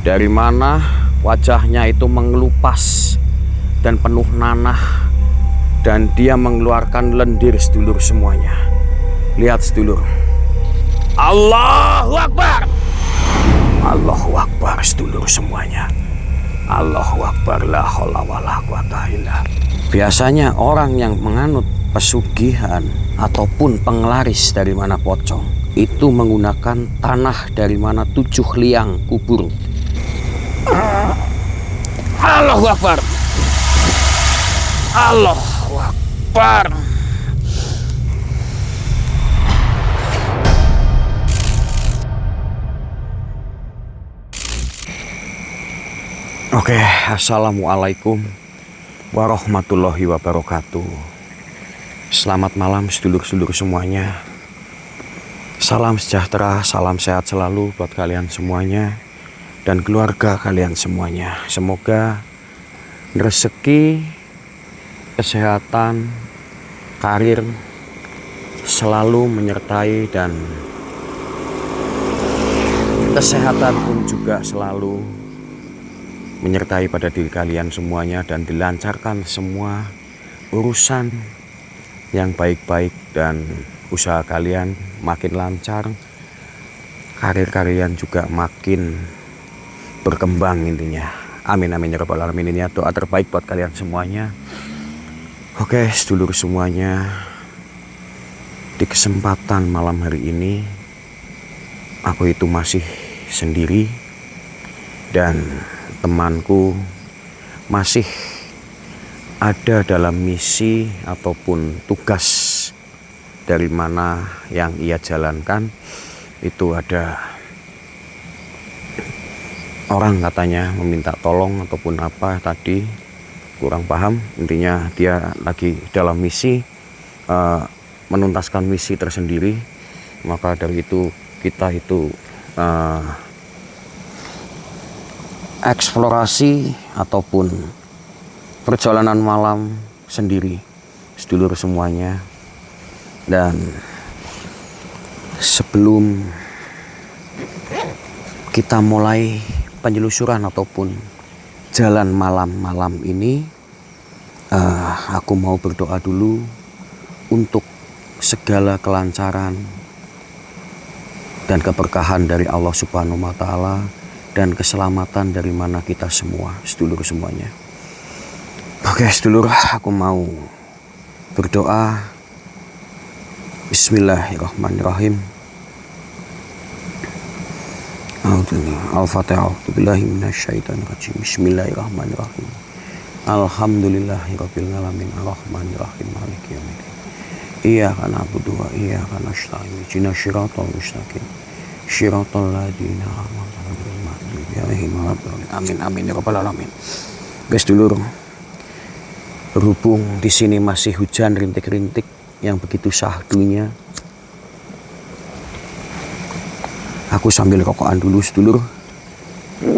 dari mana wajahnya itu mengelupas dan penuh nanah, dan dia mengeluarkan lendir sedulur semuanya. Lihat sedulur. Allahu Akbar. Allahu Akbar sedulur semuanya. Allahu Akbar, la haula wala quwata illa. Biasanya orang yang menganut pesugihan ataupun penglaris dari mana pocong itu menggunakan tanah dari mana 7 liang kubur. Allahu Akbar. Allahu Akbar. Oke, assalamualaikum warahmatullahi wabarakatuh. Selamat malam sedulur-sedulur semuanya. Salam sejahtera, salam sehat selalu buat kalian semuanya dan keluarga kalian semuanya. Semoga rezeki, kesehatan, karir selalu menyertai, dan kesehatan pun juga selalu menyertai pada diri kalian semuanya, dan dilancarkan semua urusan yang baik-baik, dan usaha kalian makin lancar, karir kalian juga makin berkembang intinya. Amin amin ya rabbal alamin. Ini doa terbaik buat kalian semuanya. Oke sedulur semuanya, di kesempatan malam hari ini aku itu masih sendiri, dan temanku masih ada dalam misi ataupun tugas dari mana yang ia jalankan. Itu ada orang katanya meminta tolong ataupun apa tadi, kurang paham. Intinya dia lagi dalam misi, menuntaskan misi tersendiri. Maka dari itu kita itu eksplorasi ataupun perjalanan malam sendiri sedulur semuanya. Dan sebelum kita mulai penyelusuran ataupun jalan malam-malam ini, aku mau berdoa dulu untuk segala kelancaran dan keberkahan dari Allah Subhanahu wa Ta'ala, dan keselamatan dari mana kita semua sedulur semuanya. Oke sedulur, aku mau berdoa. Bismillahirrahmanirrahim. Al-Fatihah. Bismillahirrahmanirrahim. Alhamdulillahirabbil alamin arrahmanirrahim maliki yaumiddin. Iyyaka na'budu wa iyyaka nasta'in. Ihdinas shiratal mustaqim. Shiratal ladzina an'amta 'alaihim. Amin amin ya rabbal alamin. Guys dulur, berhubung di sini masih hujan rintik-rintik yang begitu syahdunya, aku sambil rokokan dulu sedulur,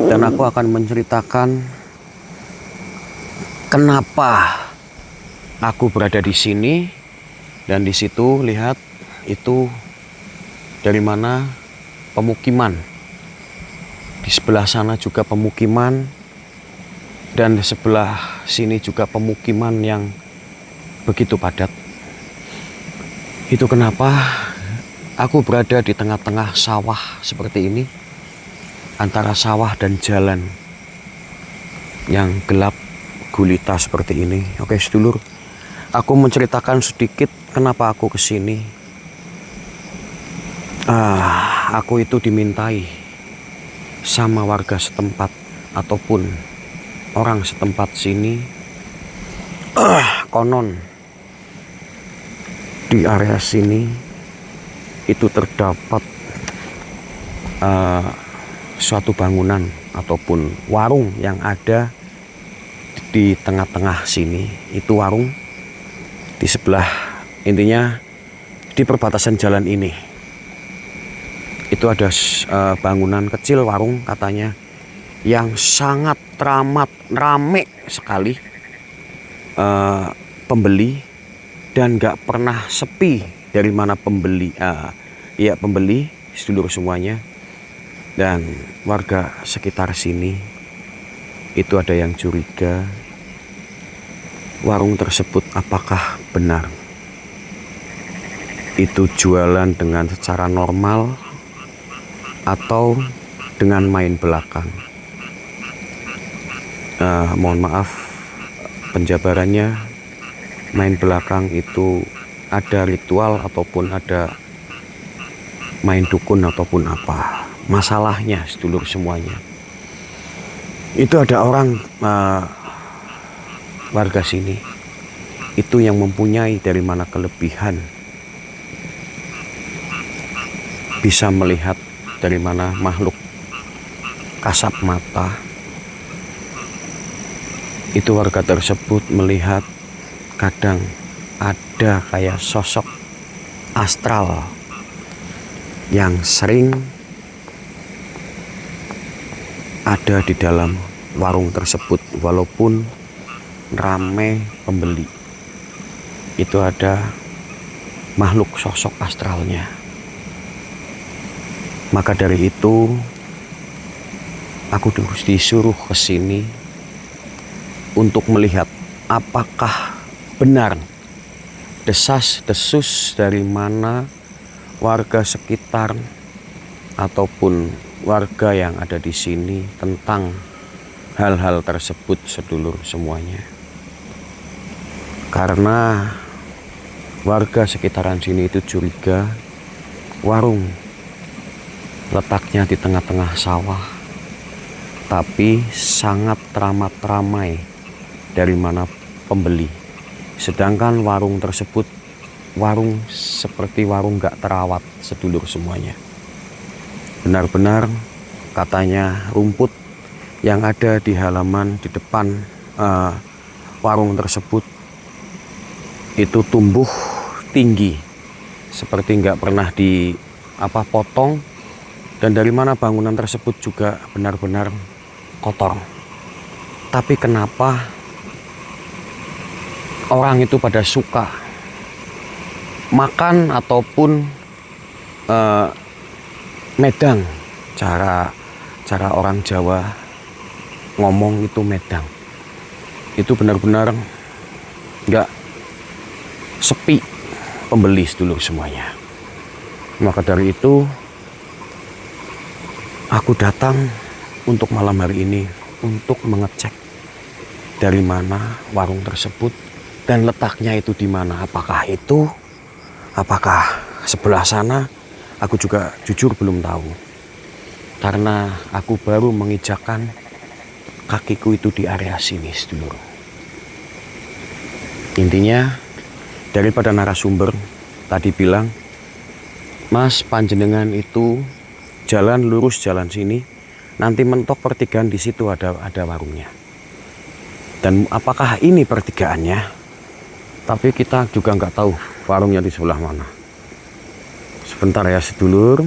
dan aku akan menceritakan kenapa aku berada di sini. Dan di situ lihat itu dari mana pemukiman. Di sebelah sana juga pemukiman, dan di sebelah sini juga pemukiman yang begitu padat. Itu kenapa aku berada di tengah-tengah sawah seperti ini, antara sawah dan jalan yang gelap gulita seperti ini. Oke sedulur, aku menceritakan sedikit kenapa aku kesini. Aku itu dimintai sama warga setempat ataupun orang setempat sini. Konon di area sini itu terdapat suatu bangunan ataupun warung yang ada di tengah-tengah sini. Itu warung di sebelah, intinya di perbatasan jalan ini itu ada bangunan kecil, warung katanya, yang sangat rame sekali pembeli, dan gak pernah sepi dari mana pembeli. Pembeli sedulur semuanya. Dan warga sekitar sini itu ada yang curiga warung tersebut apakah benar itu jualan dengan secara normal atau dengan main belakang. Mohon maaf penjabarannya, main belakang itu ada ritual ataupun ada main dukun ataupun apa. Masalahnya sedulur semuanya, itu ada orang warga sini itu yang mempunyai dari mana kelebihan bisa melihat dari mana makhluk kasat mata. Itu warga tersebut melihat kadang ada kayak sosok astral yang sering ada di dalam warung tersebut walaupun rame pembeli. Itu ada makhluk sosok astralnya. Maka dari itu aku disuruh ke sini untuk melihat apakah benar desas-desus dari mana warga sekitar ataupun warga yang ada di sini tentang hal-hal tersebut sedulur semuanya. Karena warga sekitaran sini itu curiga warung letaknya di tengah-tengah sawah, tapi sangat teramat ramai dari mana pembeli. Sedangkan warung tersebut warung seperti warung gak terawat sedulur semuanya. Benar-benar katanya rumput yang ada di halaman di depan warung tersebut itu tumbuh tinggi seperti nggak pernah potong, dan dari mana bangunan tersebut juga benar-benar kotor. Tapi kenapa orang itu pada suka makan ataupun medang, cara orang Jawa ngomong itu medang, itu benar-benar nggak sepi pembeli sedulur semuanya. Maka dari itu aku datang untuk malam hari ini untuk mengecek dari mana warung tersebut dan letaknya itu di mana. Apakah sebelah sana? Aku juga jujur belum tahu. Karena aku baru menginjakkan kakiku itu di area sini sedulur. Intinya daripada narasumber tadi bilang, Mas panjenengan itu jalan lurus jalan sini, nanti mentok pertigaan di situ ada warungnya. Dan apakah ini pertigaannya? Tapi kita juga nggak tahu warungnya di sebelah mana. Sebentar ya sedulur.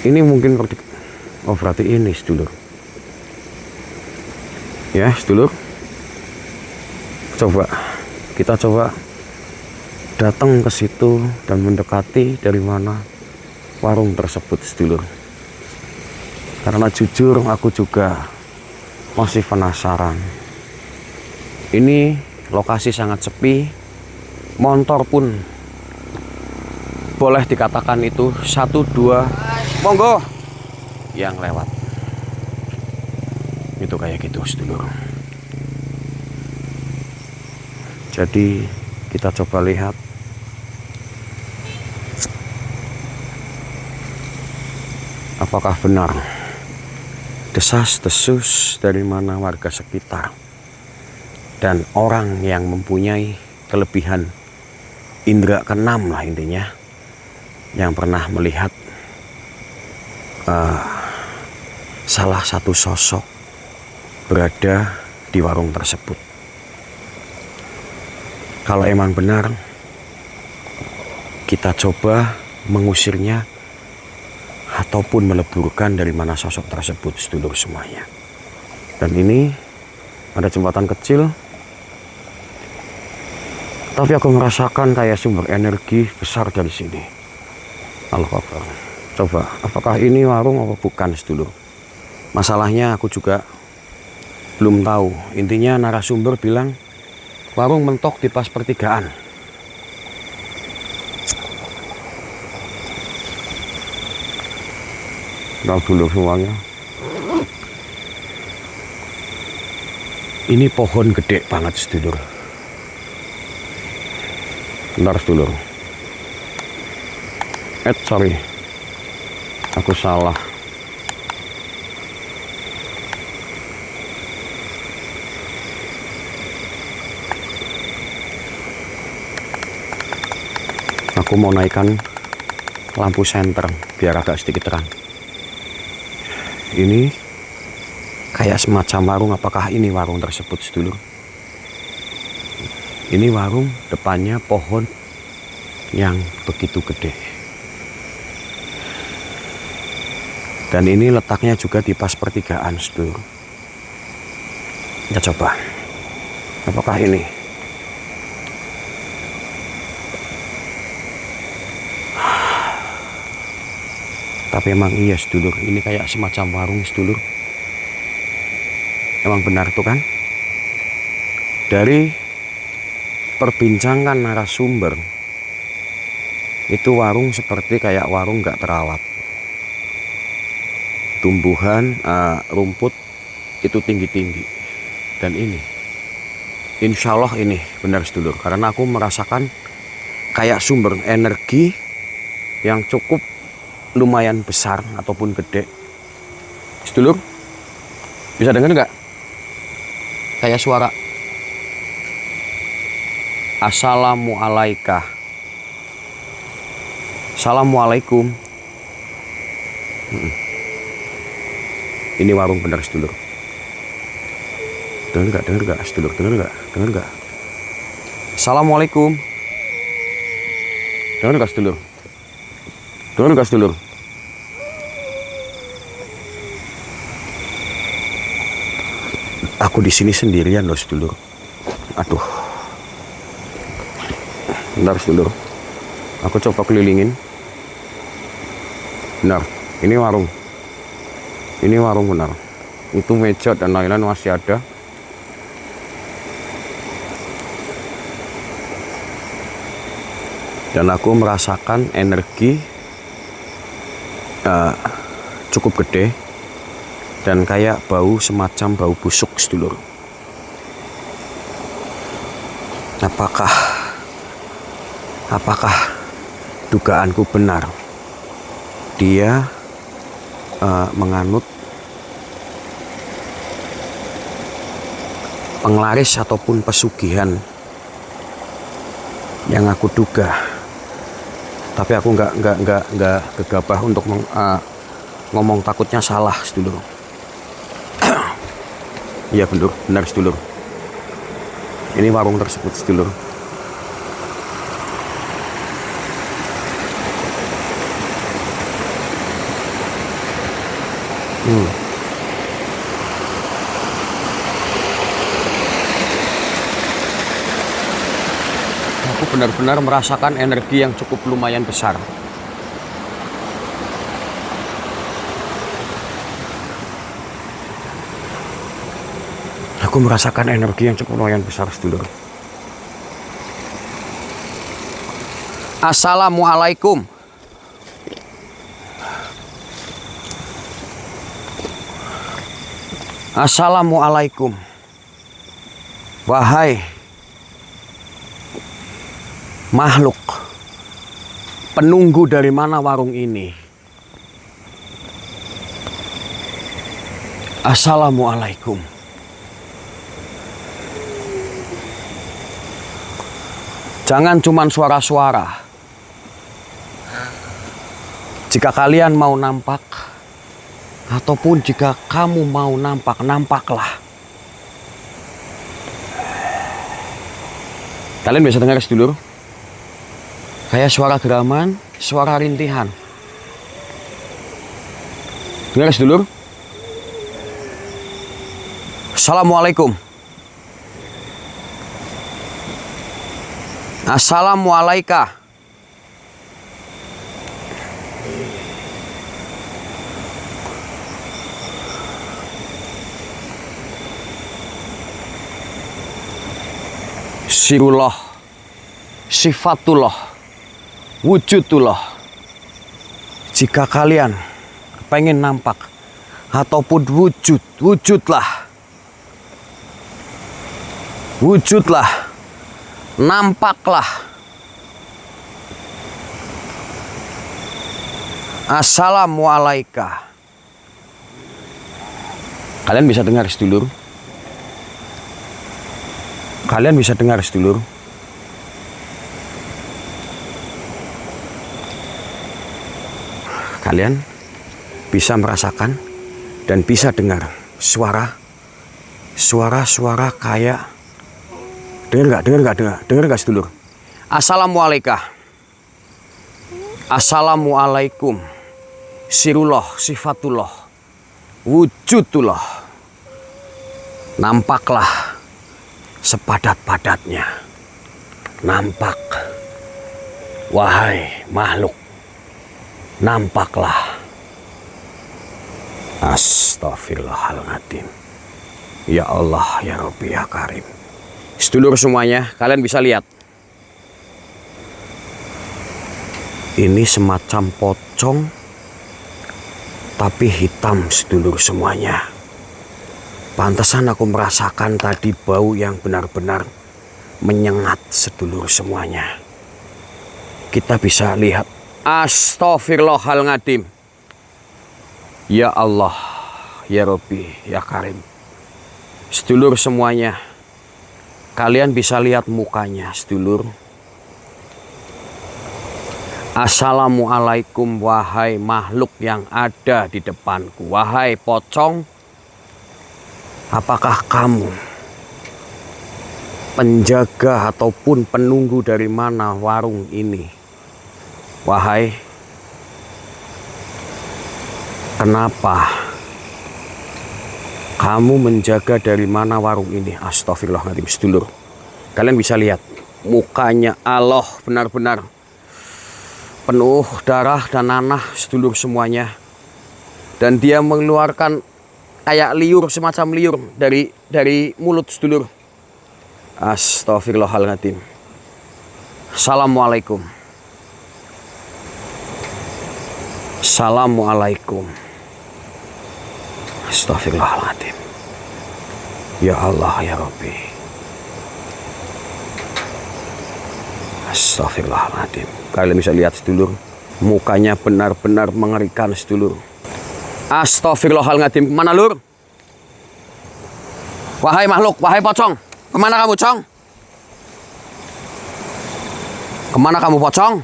Ini mungkin oh berarti ini sedulur. Ya sedulur. Kita coba datang ke situ dan mendekati dari mana warung tersebut sedulur. Karena jujur aku juga masih penasaran. Ini lokasi sangat sepi. Motor pun boleh dikatakan itu 1-2 monggo yang lewat. Itu kayak gitu sedulur. Jadi kita coba lihat apakah benar desas-desus dari mana warga sekitar dan orang yang mempunyai kelebihan indera keenam lah intinya, yang pernah melihat salah satu sosok berada di warung tersebut. Kalau emang benar, kita coba mengusirnya ataupun meleburkan dari mana sosok tersebut sedulur semuanya. Dan ini ada jembatan kecil, tapi aku merasakan kayak sumber energi besar dari sini. Allahu Akbar. Coba, apakah ini warung apa bukan, sedulur? Masalahnya aku juga belum tahu. Intinya narasumber bilang warung mentok di pas pertigaan. Bentar dulu semuanya. Ini pohon gede banget, sedulur. Bentar, sedulur. Sorry. Aku salah. Aku mau naikkan lampu senter biar agak sedikit terang. Ini kayak semacam warung. Apakah ini warung tersebut, sedulur? Ini warung, depannya pohon yang begitu gede. Dan ini letaknya juga di pas pertigaan, sedulur. Kita coba. Apakah ini? Tapi emang iya, sedulur. Ini kayak semacam warung, sedulur. Emang benar tuh kan? Dari perbincangan narasumber, itu warung seperti kayak warung gak terawat. Tumbuhan, rumput itu tinggi-tinggi. Dan ini, insya Allah ini benar, sedulur. Karena aku merasakan kayak sumber energi yang cukup lumayan besar ataupun gede. Sedulur, bisa dengar nggak? Kayak suara Assalamualaikum. Assalamualaikum. Ini warung benar, sedulur. Dengar nggak, sedulur? Dengar nggak? Assalamualaikum. Dengar nggak, sedulur? Dengar nggak, sedulur? Aku di sini sendirian loh, sedulur. Aduh. Bentar, sedulur. Aku coba kelilingin. Benar, ini warung. Ini warung benar. Itu meja dan lain-lain masih ada. Dan aku merasakan energi cukup gede. Dan kayak bau semacam bau busuk, sedulur. Apakah dugaanku benar? Dia menganut penglaris ataupun pesugihan yang aku duga. Tapi aku nggak gegabah untuk ngomong, takutnya salah, sedulur. Iya, benar, sedulur. Ini warung tersebut, sedulur. Aku benar-benar merasakan energi yang cukup lumayan besar. Aku merasakan energi yang cukup lumayan besar, sedulur. Assalamualaikum. Assalamualaikum. Wahai makhluk penunggu, dari mana warung ini? Assalamualaikum. Jangan cuman suara-suara. Jika kalian mau nampak, ataupun jika kamu mau nampak, nampaklah. Kalian bisa dengar, sedulur? Kayak suara geraman, suara rintihan. Dengar, sedulur? Assalamualaikum. Assalamualaikum. sirullah, sifatullah, wujudullah. Jika kalian pengen nampak ataupun wujudlah. Wujudlah, nampaklah. Assalamualaikum. Kalian bisa dengar sedulur? Kalian bisa dengar sedulur? Kalian bisa merasakan dan bisa dengar suara kayak dengar nggak sedulur? Assalamualaikum. Assalamualaikum. Sirullah, sifatullah, wujudullah. Nampaklah sepadat-padatnya. Nampak. Wahai makhluk. Nampaklah. Astaghfirullahaladzim. Ya Allah, ya Rabbi, ya Karim. Sedulur semuanya, kalian bisa lihat. Ini semacam pocong, tapi hitam sedulur semuanya. Pantesan aku merasakan tadi bau yang benar-benar menyengat sedulur semuanya. Kita bisa lihat. Astaghfirullahaladzim. Ya Allah, ya Rabbi, ya Karim. Sedulur semuanya, kalian bisa lihat mukanya sedulur. Assalamualaikum wahai makhluk yang ada di depanku. Wahai pocong, apakah kamu penjaga ataupun penunggu dari mana warung ini? Wahai, kenapa kamu menjaga dari mana warung ini? Astagfirullahaladzim sedulur. Kalian bisa lihat mukanya Allah benar-benar penuh darah dan nanah sedulur semuanya. Dan dia mengeluarkan kayak liur, semacam liur dari mulut sedulur. Astagfirullahaladzim. Assalamualaikum. Assalamualaikum. Astagfirullahaladzim. Ya Allah, ya Rabbi. Astagfirullahaladzim. Kalian bisa lihat sedulur, mukanya benar-benar mengerikan sedulur. Astagfirullahaladzim. Kemana lur? Wahai makhluk, wahai pocong, kemana kamu cong? Kemana kamu pocong?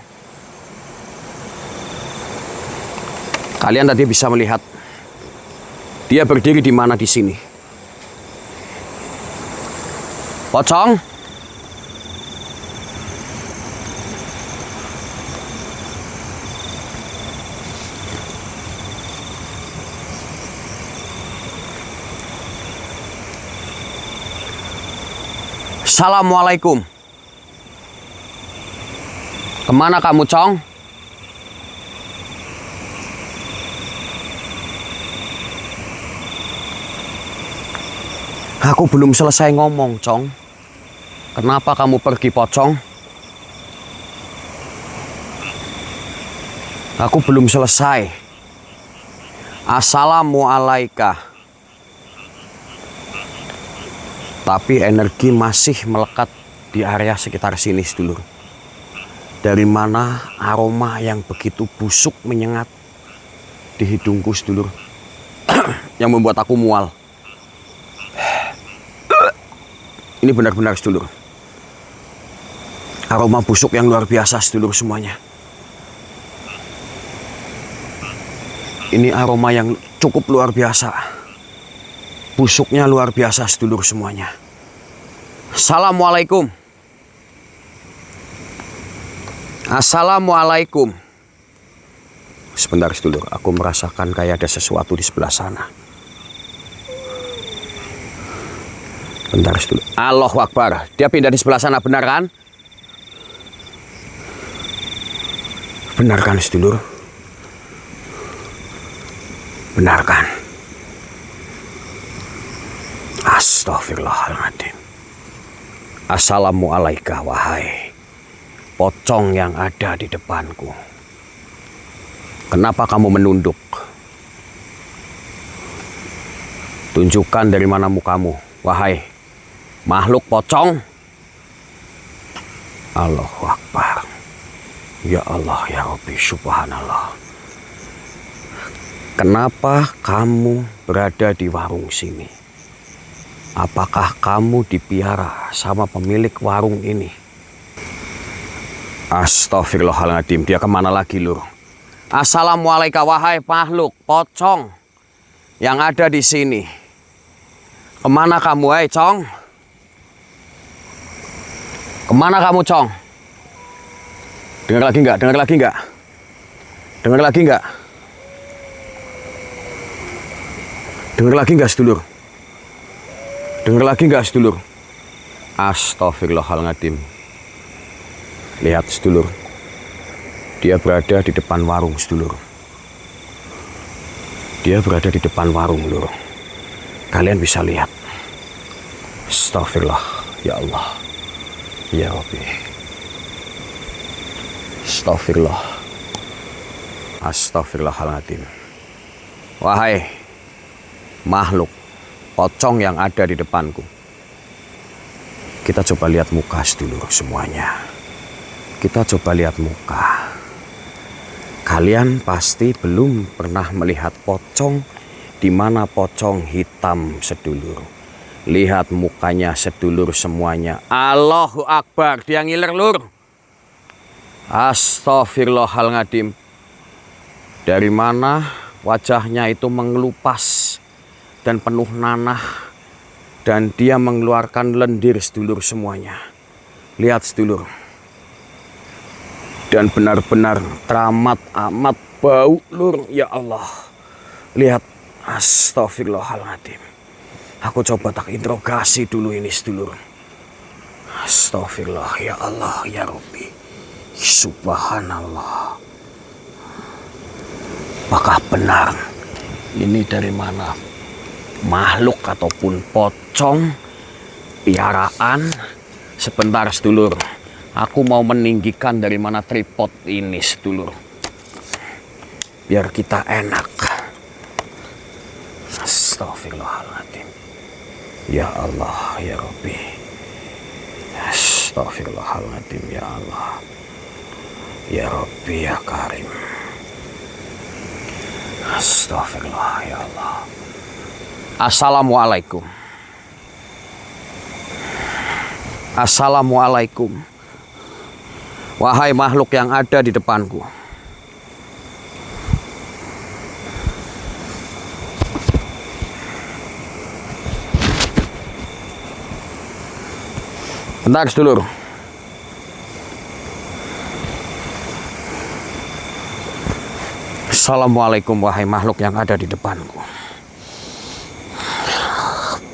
Kalian tadi bisa melihat dia berdiri di mana di sini. Pocong. Assalamualaikum. Kemana kamu, Cong? Aku belum selesai ngomong, Cong. Kenapa kamu pergi, pocong? Aku belum selesai. Assalamualaikum. Tapi energi masih melekat di area sekitar sini, sedulur. Dari mana aroma yang begitu busuk menyengat di hidungku, sedulur. Yang membuat aku mual. Ini benar-benar sedulur. Aroma busuk yang luar biasa sedulur semuanya. Ini aroma yang cukup luar biasa. Busuknya luar biasa sedulur semuanya. Assalamualaikum. Assalamualaikum. Sebentar sedulur, aku merasakan kayak ada sesuatu di sebelah sana. Bentar sedulur. Allahu Akbar. Dia pindah di sebelah sana, benar kan? Benar kan sedulur? Benar kan? Astagfirullahaladzim. Assalamualaikum wahai pocong yang ada di depanku. Kenapa kamu menunduk? Tunjukkan dari mana mukamu, wahai makhluk pocong. Allahu Akbar. Ya Allah, ya Rabbi, subhanallah. Kenapa kamu berada di warung sini? Apakah kamu dipiara sama pemilik warung ini? Astagfirullahaladzim, dia kemana lagi lur? Assalamualaikum wahai makhluk pocong yang ada di sini. Kemana kamu, hai Cong? Kemana kamu, Cong? Dengar lagi nggak? Dengar lagi nggak? Dengar lagi nggak? Dengar lagi nggak, sedulur? Dengar lagi nggak, sedulur? Astagfirullahaladzim. Lihat, sedulur. Dia berada di depan warung, sedulur. Dia berada di depan warung, lur. Kalian bisa lihat. Astagfirullah, ya Allah. Ya Rabbi. Astagfirullah. Astagfirullahaladzim. Wahai makhluk pocong yang ada di depanku. Kita coba lihat muka sedulur semuanya. Kita coba lihat muka. Kalian pasti belum pernah melihat pocong di mana pocong hitam, sedulur. Lihat mukanya sedulur semuanya. Allahu Akbar, dia ngiler lur. Astagfirullahaladzim. Dari mana wajahnya itu mengelupas dan penuh nanah. Dan dia mengeluarkan lendir, sedulur semuanya. Lihat sedulur. Dan benar-benar teramat amat bau lur, ya Allah. Lihat, astagfirullahaladzim. Aku coba tak interogasi dulu ini sedulur. Astagfirullah, ya Allah, ya Rabbi. Subhanallah. Apakah benar ini dari mana? Makhluk ataupun pocong piaraan? Sebentar sedulur. Aku mau meninggikan dari mana tripod ini, sedulur. Biar kita enak. Astagfirullahaladzim. Ya Allah, ya Rabbi. Astagfirullahaladzim, ya Allah. Ya Rabbi, ya Karim. Astagfirullah, ya Allah. Assalamualaikum. Assalamualaikum. Wahai makhluk yang ada di depanku. Bentar, sedulur. Assalamualaikum wahai makhluk yang ada di depanku.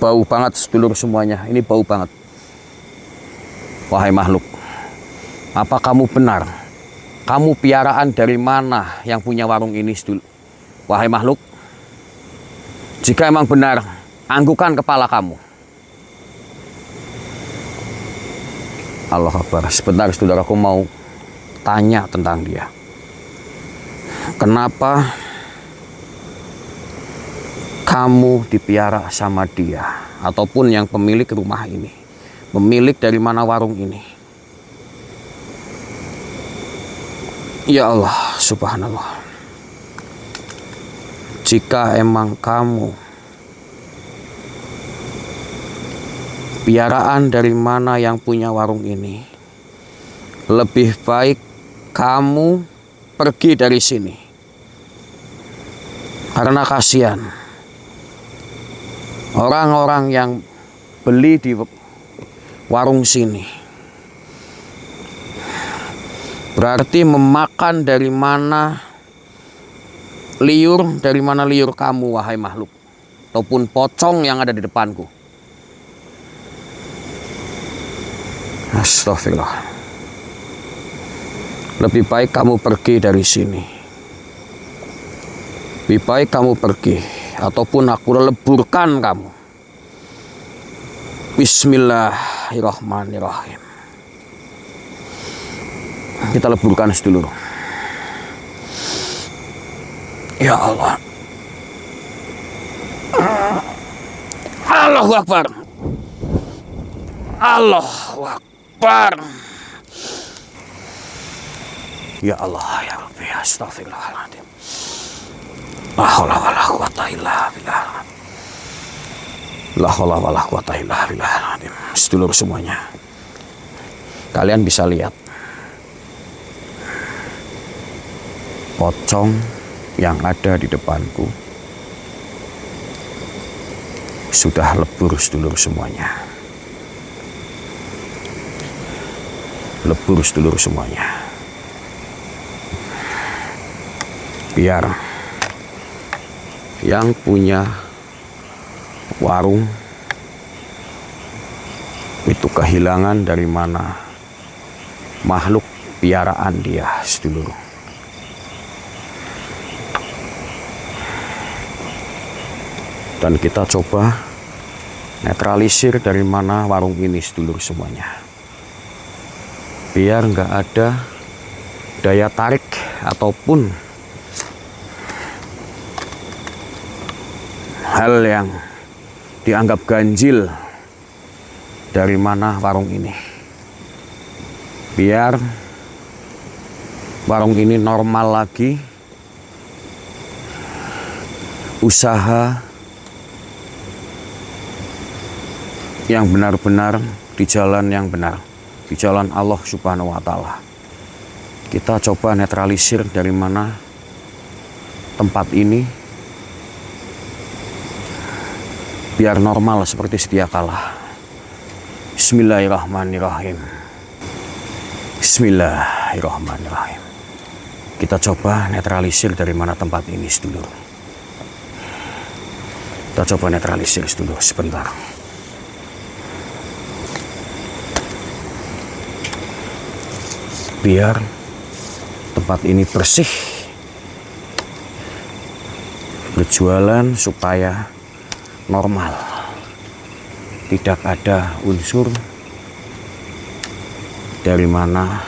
Bau banget sedulur semuanya. Ini bau banget. Wahai makhluk, apa kamu benar? Kamu piaraan dari mana yang punya warung ini, sedulur? Wahai makhluk, jika emang benar, anggukan kepala kamu. Allah Akbar. Sebentar, sedulur, aku mau tanya tentang dia. Kenapa kamu dipiara sama dia? Ataupun yang pemilik rumah ini? Pemilik dari mana warung ini? Ya Allah, subhanallah. Jika emang kamu piaraan dari mana yang punya warung ini, lebih baik kamu pergi dari sini. Karena kasihan orang-orang yang beli di warung sini. Berarti memakan dari mana liur kamu, wahai makhluk. Ataupun pocong yang ada di depanku. Astagfirullah. Lebih baik kamu pergi dari sini. Lebih baik kamu pergi. Ataupun aku leburkan kamu. Bismillah. Bismillahirrahmanirrahim. Kita leburkan sedulur. Ya Allah. Allahu Akbar. Allahu Akbar. Ya Allah, ya Rabbi, astagfirullahaladzim. La haula wala quwata illa billah. La haula wala quwata illa billah. Sedulur semuanya, kalian bisa lihat pocong yang ada di depanku sudah lebur sedulur semuanya. Lebur sedulur semuanya. Biar yang punya warung itu kehilangan dari mana makhluk piaraan dia sedulur. Dan kita coba netralisir dari mana warung ini sedulur semuanya. Biar nggak ada daya tarik ataupun hal yang dianggap ganjil dari mana warung ini. Biar warung ini normal lagi, usaha yang benar-benar di jalan yang benar, di jalan Allah Subhanahu wa Ta'ala. Kita coba netralisir dari mana tempat ini biar normal seperti sedia kala. Bismillahirrahmanirrahim. Bismillahirrahmanirrahim. Kita coba netralisir dari mana tempat ini sedulur. Kita coba netralisir sedulur sebentar. Biar tempat ini bersih, berjualan supaya normal, tidak ada unsur dari mana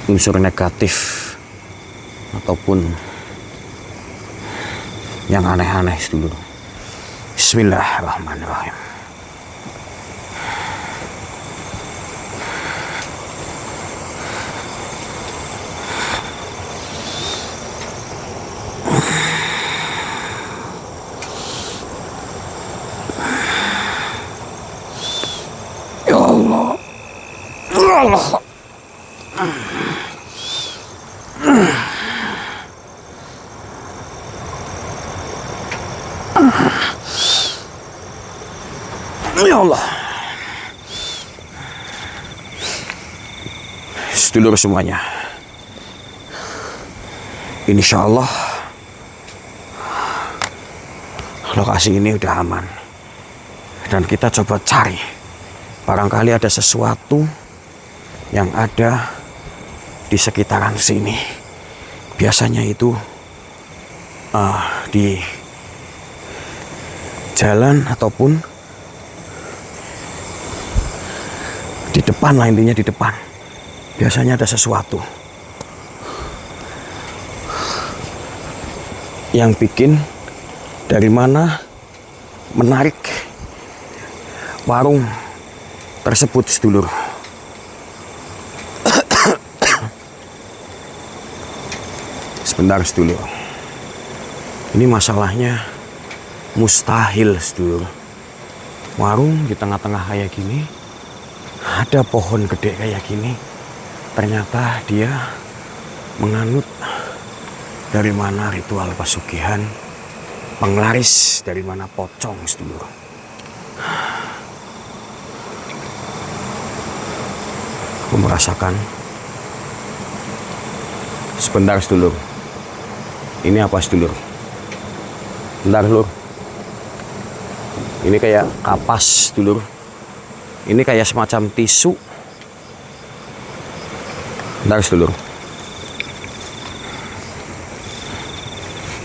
unsur negatif ataupun yang aneh-aneh dulu. Bismillahirrahmanirrahim. Ya Allah. Ya Allah. Ya Allah. Sedulur semuanya, insya Allah lokasi ini udah aman. Dan kita coba cari, barangkali ada sesuatu yang ada di sekitaran sini. Biasanya itu di jalan ataupun di depan lah, intinya di depan. Biasanya ada sesuatu yang bikin dari mana menarik warung tersebut sedulur. Sebentar sedulur. Ini masalahnya mustahil sedulur. Warung di tengah-tengah kayak gini, ada pohon gede kayak gini, ternyata dia menganut dari mana ritual pesugihan, penglaris dari mana pocong sedulur. Aku merasakan. Sebentar sedulur. Ini apa sedulur? Bentar sedulur. Ini kayak kapas sedulur. Ini kayak semacam tisu. Bentar sedulur.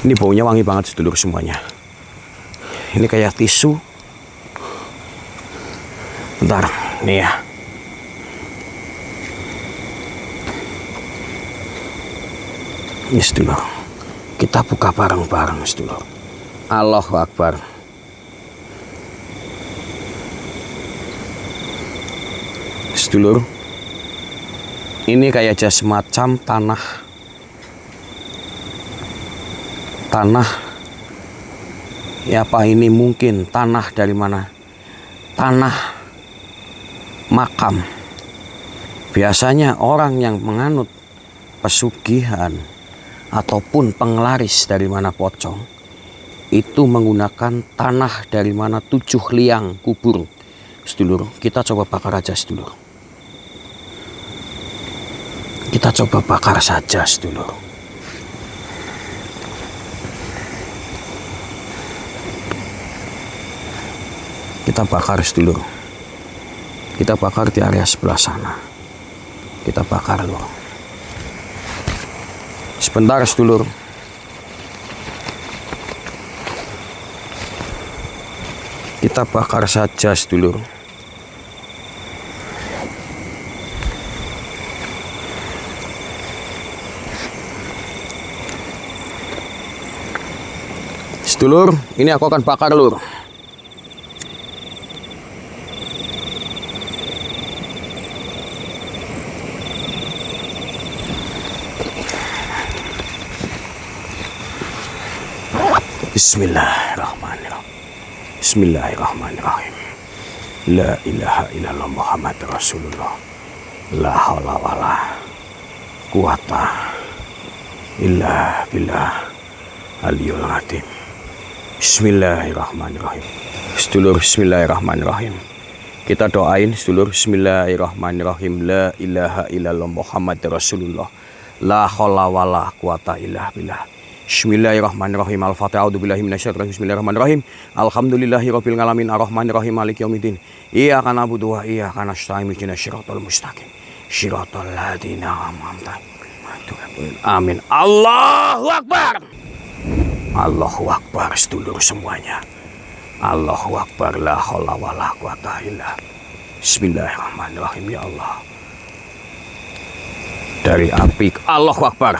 Ini baunya wangi banget sedulur semuanya. Ini kayak tisu. Sebentar, nih ya. Ini sedulur, kita buka bareng-bareng sedulur. Allahu Akbar. Sedulur, ini kayak semacam tanah ya, apa ini mungkin tanah dari mana? Tanah makam. Biasanya orang yang menganut pesugihan ataupun penglaris dari mana pocong itu menggunakan tanah dari mana 7 liang kubur. Sedulur, kita coba bakar aja sedulur. Kita coba bakar saja sedulur. Kita bakar sedulur. Kita bakar di area sebelah sana. Kita bakar loh. Sebentar sedulur. Kita bakar saja sedulur. Sedulur, ini aku akan bakar lur. Bismillahirrahmanirrahim. Bismillahirrahmanirrahim. La ilaha illallah Muhammad Rasulullah. La haula wala quwata illa billah aliyul azim. Bismillahirrahmanirrahim. Sedulur, bismillahirrahmanirrahim. Kita doain sedulur, bismillahirrahmanirrahim. La ilaha illallah Muhammad Rasulullah. La haula wala quwata illa billah. Bismillahirrahmanirrahim. Al-Fatihah. A'udzubillahi minasyaitonir rajim. Bismillahirrahmanirrahim. Alhamdulillahirabbil alamin arrahmanirrahim maliki yaumiddin. Iyyaka na'budu wa iyyaka nasta'in ihdinas siratal mustaqim. Siratal ladzina an'amta 'alaihim. Amin. Allahu Akbar. Allahu Akbar sedulur semuanya. Allahu Akbar. La haula wala quwata illa. Bismillahirrahmanirrahim. Ya Allah. Dari api Allahu Akbar.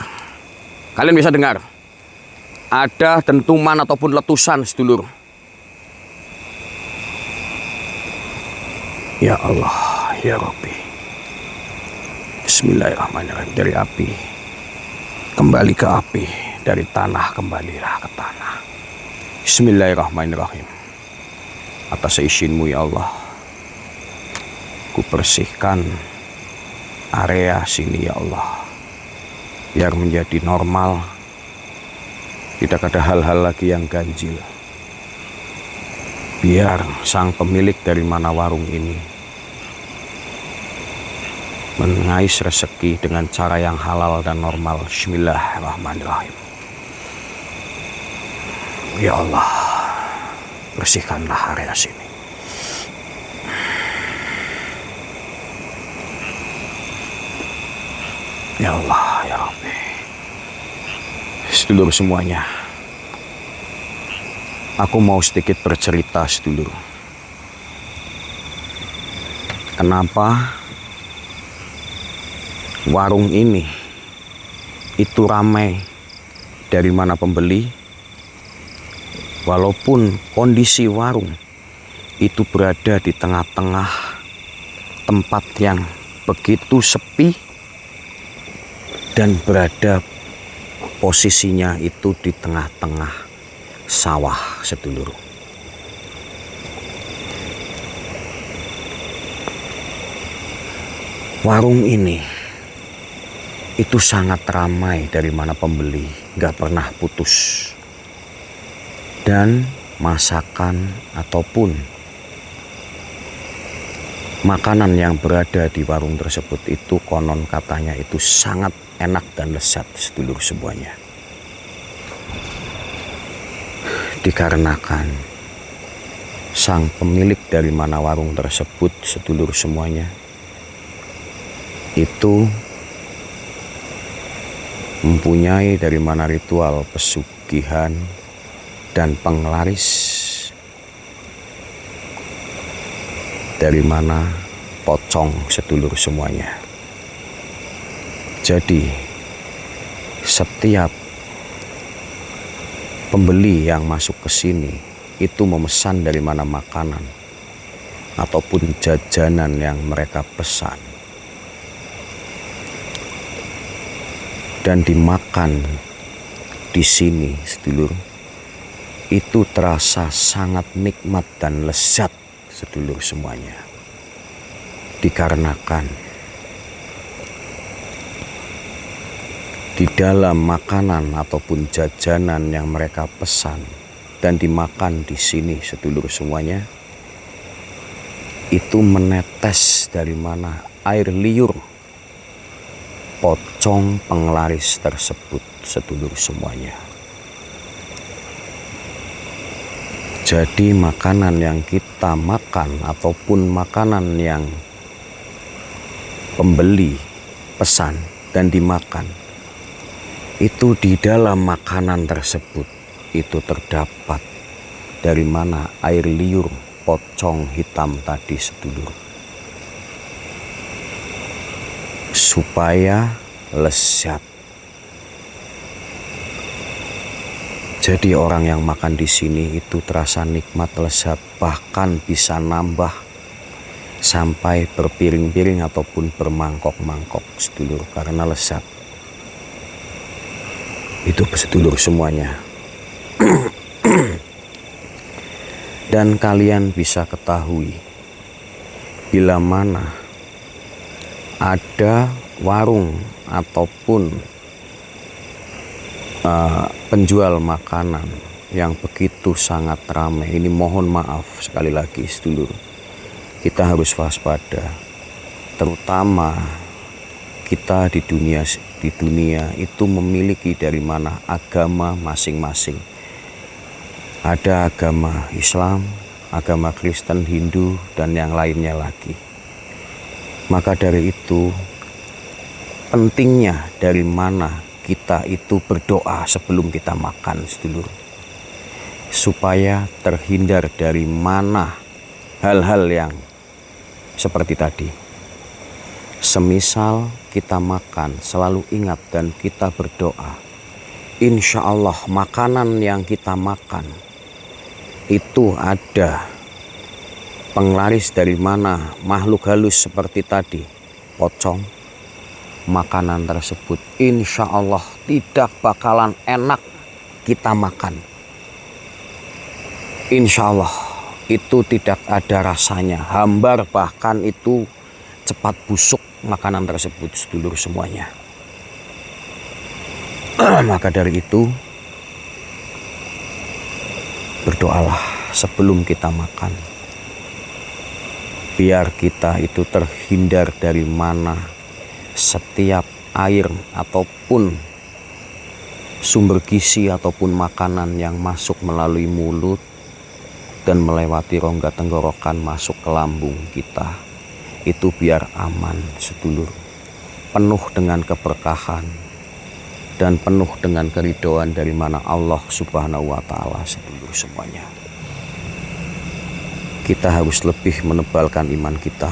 Kalian bisa dengar? Ada dentuman ataupun letusan sedulur. Ya Allah, ya Rabbi. Bismillahirrahmanirrahim. Dari api kembali ke api, dari tanah kembalilah ke tanah. Bismillahirrahmanirrahim. Atas izinmu ya Allah, ku bersihkan area sini ya Allah, biar menjadi normal. Tidak ada hal-hal lagi yang ganjil. Biar sang pemilik dari mana warung ini mengais rezeki dengan cara yang halal dan normal. Bismillahirrahmanirrahim. Ya Allah, bersihkanlah area sini. Ya Allah, ya Rabbi. Sedulur semuanya, aku mau sedikit bercerita sedulur. Kenapa warung ini itu ramai dari mana pembeli, walaupun kondisi warung itu berada di tengah-tengah tempat yang begitu sepi dan berada posisinya itu di tengah-tengah sawah sedulur. Warung ini itu sangat ramai dari mana pembeli, gak pernah putus. Dan masakan ataupun makanan yang berada di warung tersebut itu konon katanya itu sangat enak dan lezat sedulur semuanya. Dikarenakan sang pemilik dari mana warung tersebut sedulur semuanya itu mempunyai dari mana ritual pesugihan dan penglaris dari mana pocong sedulur semuanya. Jadi setiap pembeli yang masuk ke sini itu memesan dari mana makanan ataupun jajanan yang mereka pesan dan dimakan di sini, sedulur, itu terasa sangat nikmat dan lezat, sedulur semuanya. Dikarenakan di dalam makanan ataupun jajanan yang mereka pesan dan dimakan di sini, sedulur semuanya, itu menetes dari mana air liur pocong penglaris tersebut, sedulur semuanya. Jadi makanan yang kita makan ataupun makanan yang pembeli pesan dan dimakan, itu di dalam makanan tersebut itu terdapat dari mana air liur pocong hitam tadi, sedulur, supaya lezat. Jadi orang yang makan di sini itu terasa nikmat, lezat, bahkan bisa nambah sampai berpiring-piring ataupun bermangkok-mangkok, sedulur, karena lezat. Itu sedulur semuanya. Dan kalian bisa ketahui bila mana ada warung ataupun penjual makanan yang begitu sangat ramai. Ini mohon maaf sekali lagi, sedulur, kita harus waspada, terutama kita di dunia itu memiliki dari mana agama masing-masing. Ada agama Islam, agama Kristen, Hindu, dan yang lainnya lagi. Maka dari itu pentingnya dari mana kita itu berdoa sebelum kita makan, sedulur, supaya terhindar dari mana hal-hal yang seperti tadi. Semisal kita makan, selalu ingat dan kita berdoa, insya Allah makanan yang kita makan itu ada penglaris dari mana makhluk halus seperti tadi, pocong. Makanan tersebut insya Allah tidak bakalan enak kita makan. Insya Allah itu tidak ada rasanya, hambar, bahkan itu cepat busuk makanan tersebut, sedulur semuanya. Maka dari itu berdoalah sebelum kita makan, biar kita itu terhindar dari mana setiap air ataupun sumber gizi ataupun makanan yang masuk melalui mulut dan melewati rongga tenggorokan masuk ke lambung kita, itu biar aman, sedulur, penuh dengan keberkahan dan penuh dengan keridhaan dari mana Allah Subhanahu wa Ta'ala, sedulur semuanya. Kita harus lebih menebalkan iman kita,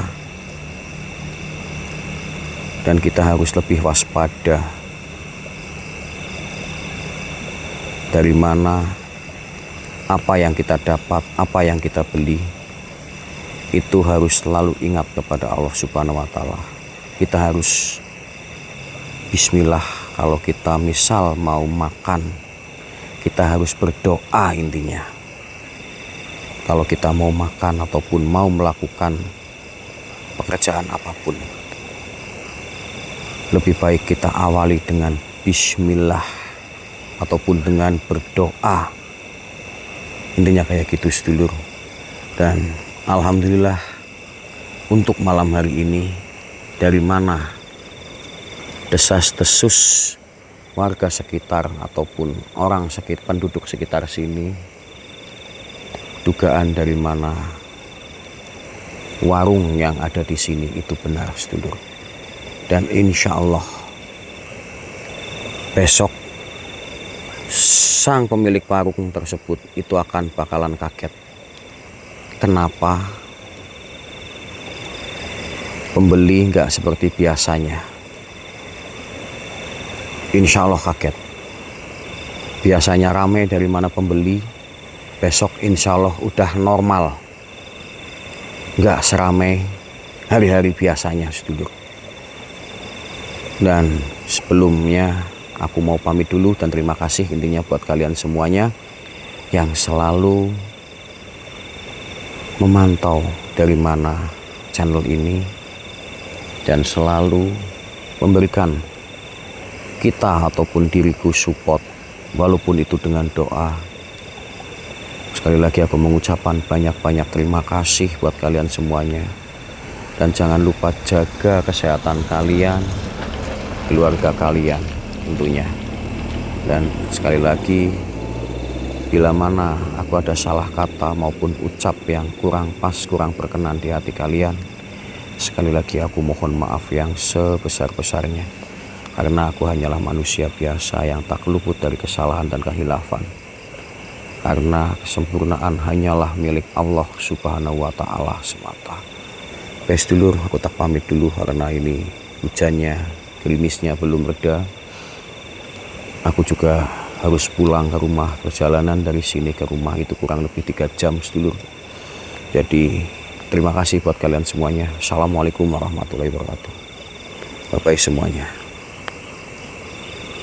dan kita harus lebih waspada dari mana apa yang kita dapat, apa yang kita beli, itu harus selalu ingat kepada Allah Subhanahu wa Ta'ala. Kita harus bismillah kalau kita misal mau makan, kita harus berdoa intinya. Kalau kita mau makan ataupun mau melakukan pekerjaan apapun, lebih baik kita awali dengan bismillah ataupun dengan berdoa. Intinya kayak gitu, sedulur. Dan alhamdulillah untuk malam hari ini, dari mana desas-desus warga sekitar ataupun orang penduduk sekitar sini, dugaan dari mana warung yang ada di sini itu benar, sedulur. Dan insya Allah besok sang pemilik warung tersebut itu bakalan kaget. Kenapa Pembeli nggak seperti biasanya. Insya Allah kaget. Biasanya ramai dari mana pembeli, besok insya Allah udah normal. Nggak seramai hari-hari biasanya, sedulur. Dan sebelumnya aku mau pamit dulu dan terima kasih intinya buat kalian semuanya yang selalu memantau dari mana channel ini dan selalu memberikan kita ataupun diriku support walaupun itu dengan doa. Sekali lagi aku mengucapkan banyak-banyak terima kasih buat kalian semuanya. Dan jangan lupa jaga kesehatan kalian, keluarga kalian tentunya. Dan sekali lagi, bila mana aku ada salah kata maupun ucap yang kurang pas, kurang berkenan di hati kalian, sekali lagi aku mohon maaf yang sebesar-besarnya. Karena aku hanyalah manusia biasa yang tak luput dari kesalahan dan kehilafan. Karena kesempurnaan hanyalah milik Allah Subhanahu wa Ta'ala semata. Baik dulur, aku tak pamit dulu karena ini hujannya, gerimisnya belum reda. Aku juga harus pulang ke rumah. Perjalanan dari sini ke rumah itu kurang lebih 3 jam, sedulur. Jadi terima kasih buat kalian semuanya. Assalamualaikum warahmatullahi wabarakatuh. Bye-bye semuanya.